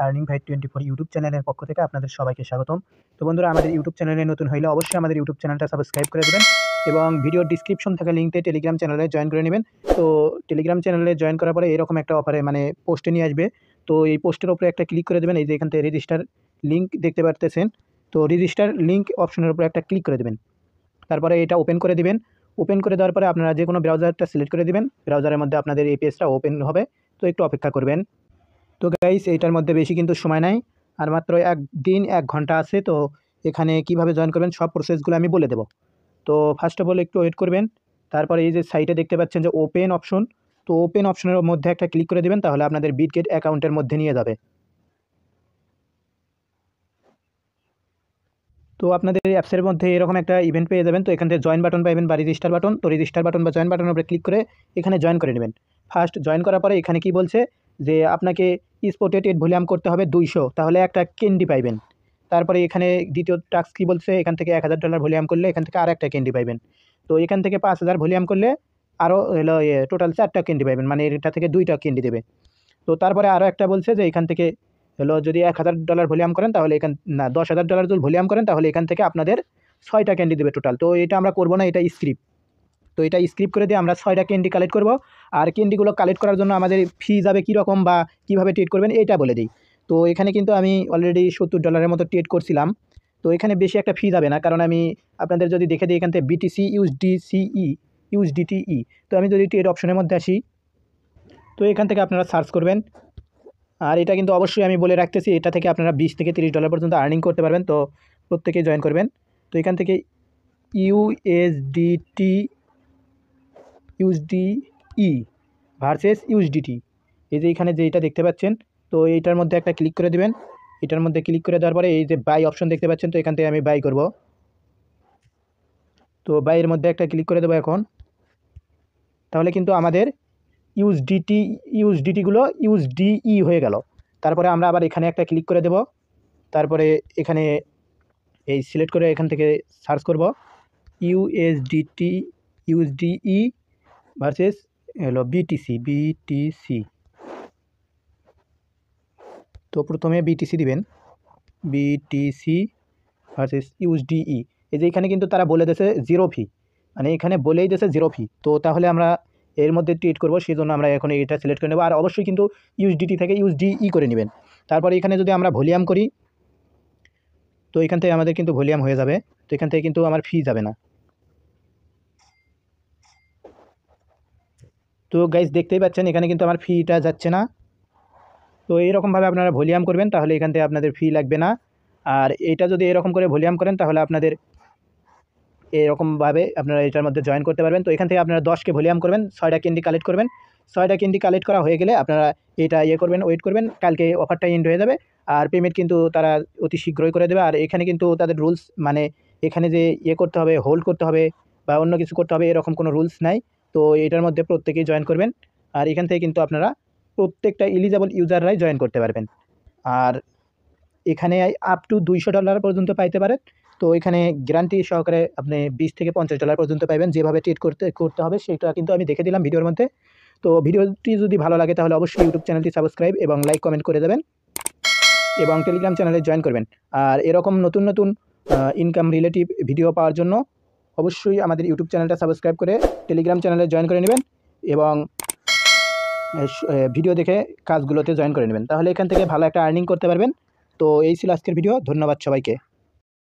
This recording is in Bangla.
আর্নিং ভাই 24 ইউটিউব চ্যানেলের পক্ষ থেকে আপনাদের সবাইকে স্বাগতম। তো বন্ধুরা, আমাদের ইউটিউব চ্যানেলে নতুন হইলে অবশ্যই আমাদের ইউটিউব চ্যানেলটা সাবস্ক্রাইব করে দেবেন এবং ভিডিওর ডিসক্রিপশন থাকা লিঙ্কে টেলিগ্রাম চ্যানেলে জয়েন করে নেবেন। তো টেলিগ্রাম চ্যানেলে জয়েন করার পরে এরকম একটা অফারে পোস্টে নিয়ে আসবে। তো এই পোস্টের উপরে একটা ক্লিক করে দেবেন। এই যে এখান থেকে রেজিস্টার লিঙ্ক দেখতে পারতেছেন। তো রেজিস্টার লিঙ্ক অপশনের উপরে একটা ক্লিক করে দেবেন। তারপরে এটা ওপেন করে দিবেন। ওপেন করে দেওয়ার পরে আপনারা যে কোনো ব্রাউজারটা সিলেক্ট করে দিবেন। ব্রাউজারের মধ্যে আপনাদের এই পেজটা ওপেন হবে। তো একটু অপেক্ষা করবেন। তো গাইস, এইটার মধ্যে বেশি কিন্তু সময় নাই, আর মাত্র 1 দিন 1 ঘন্টা আছে। তো এখানে কিভাবে জয়েন করবেন সব প্রসেসগুলো আমি বলে দেবো। তো ফার্স্ট অফ অল একটু ওয়েট করবেন। তারপরে এই যে সাইটে দেখতে পাচ্ছেন যে ওপেন অপশন, তো ওপেন অপশনের মধ্যে একটা ক্লিক করে দেবেন, তাহলে আপনাদের বিটগেট অ্যাকাউন্টের মধ্যে নিয়ে যাবে। তো আপনাদের অ্যাপসের মধ্যে এরকম একটা ইভেন্ট পেয়ে যাবেন। তো এখান থেকে জয়েন বাটন পাবেন বা রেজিস্টার বাটন। তো রেজিস্টার বাটন বা জয়েন বাটনের উপরে ক্লিক করে এখানে জয়েন করে নেবেন। ফার্স্ট জয়েন করার পরে এখানে কি বলছে যে আপনাকে স্পটে টেট ভলিউম করতে হবে 200, তাহলে একটা ক্যান্ডি পাইবেন। তারপরে এখানে দ্বিতীয় টাস্ক কি বলছে, এখান থেকে $1000 ভলিউম করলে এখান থেকে আর একটা ক্যান্ডি পাইবেন। তো এখান থেকে 5000 ভলিউম করলে আরও হলো টোটাল 4টা ক্যান্ডি পাইবেন, মানে এটা থেকে 2টা ক্যান্ডি দেবে। তো তারপরে আরও একটা বলছে যে এখান থেকে হলো যদি $1000 ভলিউম করেন তাহলে না, $10,000 যদি ভলিউম করেন তাহলে এখান থেকে আপনাদের 6টা ক্যান্ডি দেবে টোটাল। তো এটা আমরা করবো না, এটা স্ক্রিপ্ট। তো এটা স্ক্রিপ্ট করে দিয়ে আমরা 6টা ক্যান্ডি কালেক্ট করব। আর ক্যান্ডিগুলো কালেক্ট করার জন্য আমাদের ফি যাবে কীরকম বা কীভাবে ট্রেড করবেন এইটা বলে দিই। তো এখানে কিন্তু আমি অলরেডি $70 মতো ট্রেড করছিলাম। তো এখানে বেশি একটা ফি যাবে না, কারণ আমি আপনাদের যদি দেখে দিই এখান থেকে বিটিসি ইউএসডিটিই। তো আমি যদি ট্রেড অপশনের মধ্যে আসি, তো এখান থেকে আপনারা সার্চ করবেন। আর এটা কিন্তু অবশ্যই আমি বলে রাখতেছি, এটা থেকে আপনারা $20 থেকে $30 পর্যন্ত আর্নিং করতে পারবেন। তো প্রত্যেকেই জয়েন করবেন। তো এখান থেকে ইউএসডিই ভার্সেস ইউএসডিটি, এই যে এখানে যেটা দেখতে পাচ্ছেন, তো এইটার মধ্যে একটা ক্লিক করে দেবেন। এটার মধ্যে ক্লিক করে দেওয়ার পরে এই যে বাই অপশন দেখতে পাচ্ছেন, তো এখান থেকে আমি বাই করব। তো বাইয়ের মধ্যে একটা ক্লিক করে দেবো এখন। তাহলে কিন্তু আমাদের ইউএসডিটিগুলো ইউএসডিই হয়ে গেল। তারপরে আমরা আবার এখানে একটা ক্লিক করে দেব। তারপরে এখানে এই সিলেক্ট করে এখান থেকে সার্চ করব ইউএসডিই ভার্সেস হলো বিটিসি। তো প্রথমে বিটিসি দিবেন, বিটিসি ভার্সেস ইউএসডিই। এই যে এখানে কিন্তু তারা বলে দিয়েছে 0 ফি, মানে এখানে বলেই দিয়েছে 0 ফি। তো তাহলে আমরা এর মধ্যে ট্রেড করবো, সেই জন্য আমরা এখন এটা সিলেক্ট করে নেব। আর অবশ্যই কিন্তু ইউএসডিটি থেকে ইউএসডিই করে নেবেন। তারপরে এখানে যদি আমরা ভলিউম করি, তো এখান থেকে আমাদের কিন্তু ভলিউম হয়ে যাবে। তো এখান থেকে কিন্তু আমার ফি যাবে না। তো গাইজ দেখতেই পাচ্ছেন এখানে কিন্তু আমার ফিটা যাচ্ছে না। তো এইরকমভাবে আপনারা ভলিউম করবেন, তাহলে এখান থেকে আপনাদের ফি লাগবে না। আর এটা যদি এরকম করে ভলিউম করেন তাহলে আপনাদের এরকমভাবে আপনারা এটার মধ্যে জয়েন করতে পারবেন। তো এখান থেকে আপনারা 10কে ভলিউম করবেন, 6টা ক্যান্ডি কালেক্ট করবেন। 6টা ক্যান্ডি কালেক্ট করা হয়ে গেলে আপনারা এটা করবেন, ওয়েট করবেন, কালকে অফারটা এন্ড হয়ে যাবে। আর পেমেন্ট কিন্তু তারা অতি শীঘ্রই করে দেবে। আর এখানে কিন্তু তাদের রুলস, এখানে যে করতে হবে, হোল্ড করতে হবে বা অন্য কিছু করতে হবে, এরকম কোনো রুলস নাই। তো এটার মধ্যে প্রত্যেকেই জয়েন করবেন। আর এখান থেকে কিন্তু আপনারা প্রত্যেকটা এলিজিবল ইউজাররাই জয়েন করতে পারবেন। আর এখানে আপ টু $200 পর্যন্ত পাইতে পারেন। তো এখানে গ্যারান্টি সহকারে আপনি $20 থেকে $50 পর্যন্ত পাইবেন। যেভাবে ট্রেড করতে হবে সেটা কিন্তু আমি দেখে দিলাম ভিডিওর মধ্যে। তো ভিডিওটি যদি ভালো লাগে তাহলে অবশ্যই ইউটিউব চ্যানেলটি সাবস্ক্রাইব এবং লাইক কমেন্ট করে দেবেন এবং টেলিগ্রাম চ্যানেলে জয়েন করবেন। আর এরকম নতুন নতুন ইনকাম রিলেটিভ ভিডিও পাওয়ার জন্য অবশ্যই আমাদের ইউটিউব চ্যানেলটা সাবস্ক্রাইব করে টেলিগ্রাম চ্যানেলে জয়েন করে নেবেন এবং ভিডিও দেখে কাজগুলোতে জয়েন করে নেবেন। তাহলে এখান থেকে ভালো একটা আর্নিং করতে পারবেন। তো এই ছিল আজকের ভিডিও। ধন্যবাদ সবাইকে।